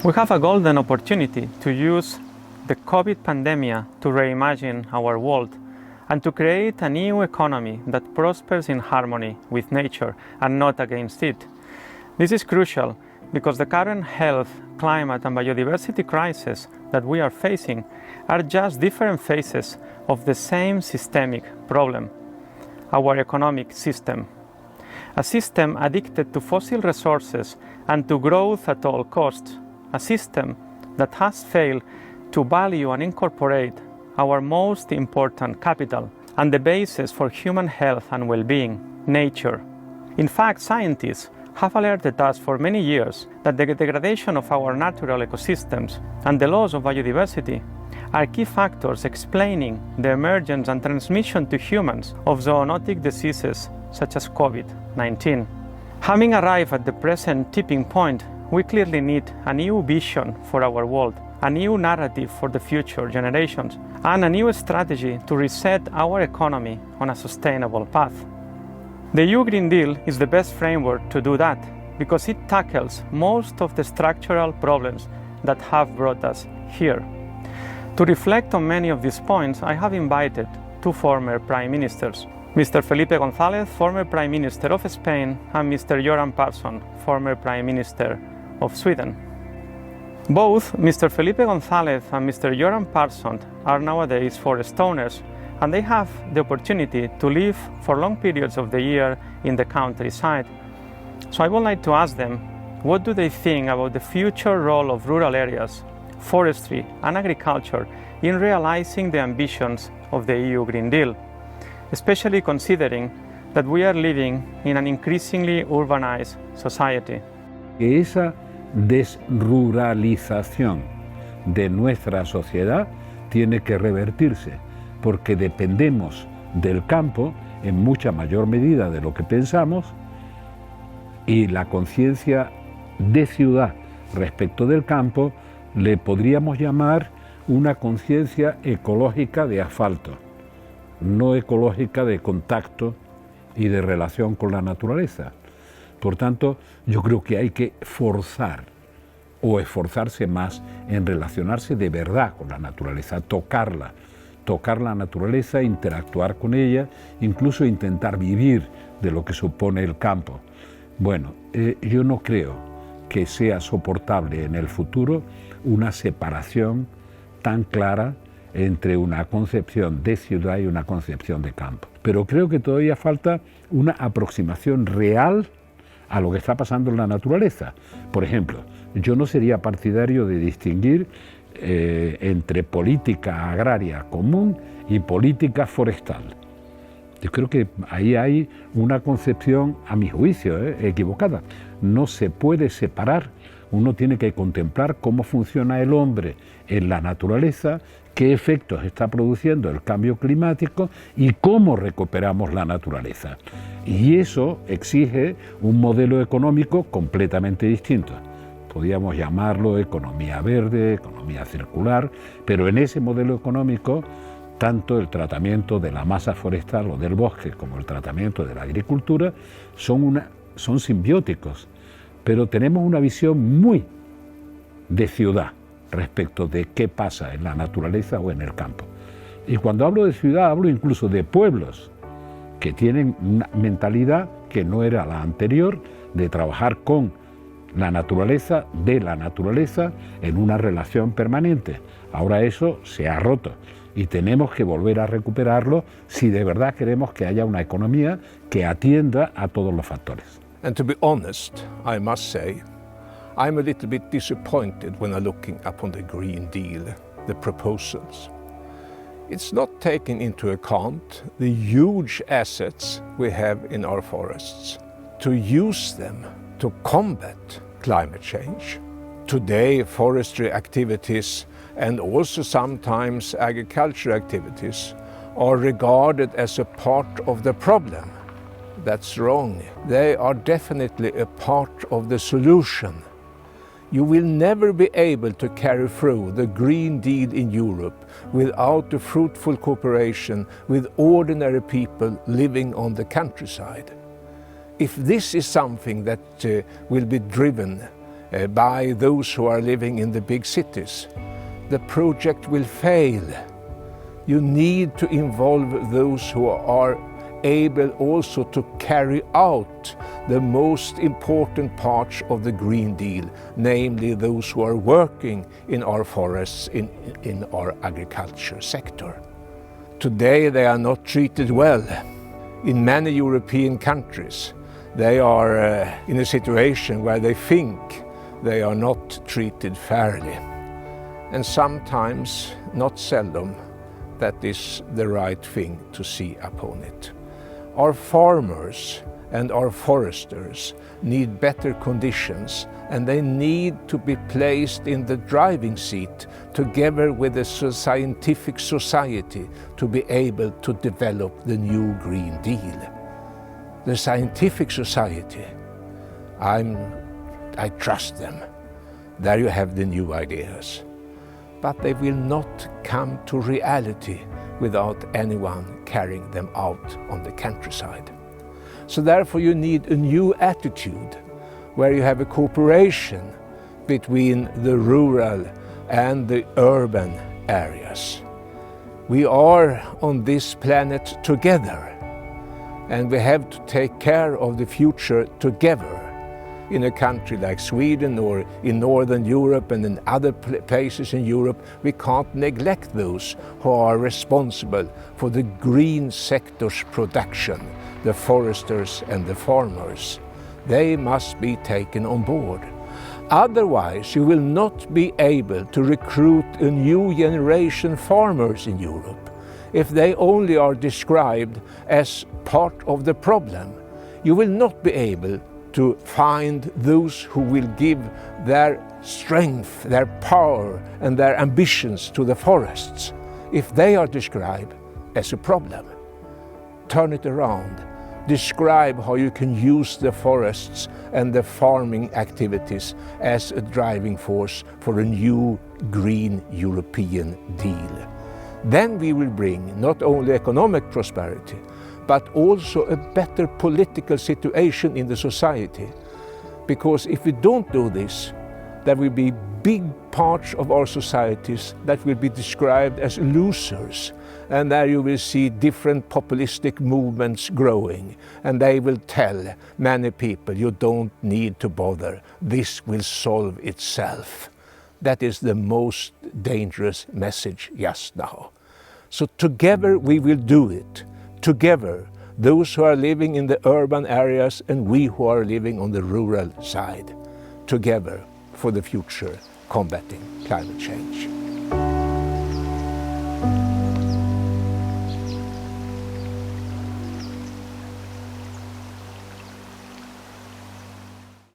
We have a golden opportunity to use the COVID pandemic to reimagine our world and to create a new economy that prospers in harmony with nature and not against it. This is crucial because the current health, climate and biodiversity crises that we are facing are just different phases of the same systemic problem, our economic system. A system addicted to fossil resources and to growth at all costs, a system that has failed to value and incorporate our most important capital and the basis for human health and well-being, nature. In fact, scientists have alerted us for many years that the degradation of our natural ecosystems and the loss of biodiversity are key factors explaining the emergence and transmission to humans of zoonotic diseases such as COVID-19. Having arrived at the present tipping point, we clearly need a new vision for our world, a new narrative for the future generations, and a new strategy to reset our economy on a sustainable path. The EU Green Deal is the best framework to do that because it tackles most of the structural problems that have brought us here. To reflect on many of these points, I have invited two former Prime Ministers, Mr. Felipe González, former Prime Minister of Spain, and Mr. Göran Persson, former Prime Minister of Sweden. Both Mr. Felipe González and Mr. Göran Persson are nowadays forest owners, and they have the opportunity to live for long periods of the year in the countryside. So I would like to ask them, what do they think about the future role of rural areas, forestry and agriculture in realizing the ambitions of the EU Green Deal, especially considering that we are living in an increasingly urbanized society? Esa desruralización de nuestra sociedad tiene que revertirse, porque dependemos del campo en mucha mayor medida de lo que pensamos, y la conciencia de ciudad respecto del campo le podríamos llamar una conciencia ecológica de asfalto, no ecológica de contacto y de relación con la naturaleza. Por tanto, yo creo que hay que forzar o esforzarse más en relacionarse de verdad con la naturaleza, tocar la naturaleza, interactuar con ella, incluso intentar vivir de lo que supone el campo. Bueno, yo no creo que sea soportable en el futuro una separación tan clara entre una concepción de ciudad y una concepción de campo. Pero creo que todavía falta una aproximación real a lo que está pasando en la naturaleza. Por ejemplo, yo no sería partidario de distinguir entre política agraria común y política forestal. Yo creo que ahí hay una concepción, a mi juicio, equivocada. No se puede separar. Uno tiene que contemplar cómo funciona el hombre en la naturaleza, qué efectos está produciendo el cambio climático y cómo recuperamos la naturaleza. Y eso exige un modelo económico completamente distinto. Podríamos llamarlo economía verde, economía circular, pero en ese modelo económico, tanto el tratamiento de la masa forestal o del bosque como el tratamiento de la agricultura son simbióticos, pero tenemos una visión muy de ciudad respecto de qué pasa en la naturaleza o en el campo. Y cuando hablo de ciudad, hablo incluso de pueblos que tienen una mentalidad que no era la anterior, de trabajar con la naturaleza, de la naturaleza, en una relación permanente. Ahora eso se ha roto y tenemos que volver a recuperarlo si de verdad queremos que haya una economía que atienda a todos los factores. And to be honest, I must say, I'm a little bit disappointed when I'm looking upon the Green Deal, the proposals. It's not taking into account the huge assets we have in our forests, to use them to combat climate change. Today, forestry activities and also sometimes agriculture activities are regarded as a part of the problem. That's wrong. They are definitely a part of the solution. You will never be able to carry through the Green Deal in Europe without a fruitful cooperation with ordinary people living on the countryside. If this is something that will be driven by those who are living in the big cities, the project will fail. You need to involve those who are able also to carry out the most important parts of the Green Deal, namely those who are working in our forests, in our agriculture sector. Today they are not treated well. In many European countries, they are in a situation where they think they are not treated fairly. And sometimes, not seldom, that is the right thing to see upon it. Our farmers and our foresters need better conditions, and they need to be placed in the driving seat together with the scientific society to be able to develop the new Green Deal. The scientific society, I trust them. There you have the new ideas. But they will not come to reality without anyone carrying them out on the countryside. So therefore you need a new attitude where you have a cooperation between the rural and the urban areas. We are on this planet together, and we have to take care of the future together. In a country like Sweden or in Northern Europe and in other places in Europe, we can't neglect those who are responsible for the green sector's production, the foresters and the farmers. They must be taken on board. Otherwise, you will not be able to recruit a new generation farmers in Europe. If they only are described as part of the problem, you will not be able to find those who will give their strength, their power and their ambitions to the forests. If they are described as a problem, turn it around. Describe how you can use the forests and the farming activities as a driving force for a new green European deal. Then we will bring not only economic prosperity, but also a better political situation in the society. Because if we don't do this, there will be big parts of our societies that will be described as losers. And there you will see different populistic movements growing. And they will tell many people, you don't need to bother, this will solve itself. That is the most dangerous message just now. So together we will do it. Together, those who are living in the urban areas and we who are living on the rural side, together for the future combating climate change.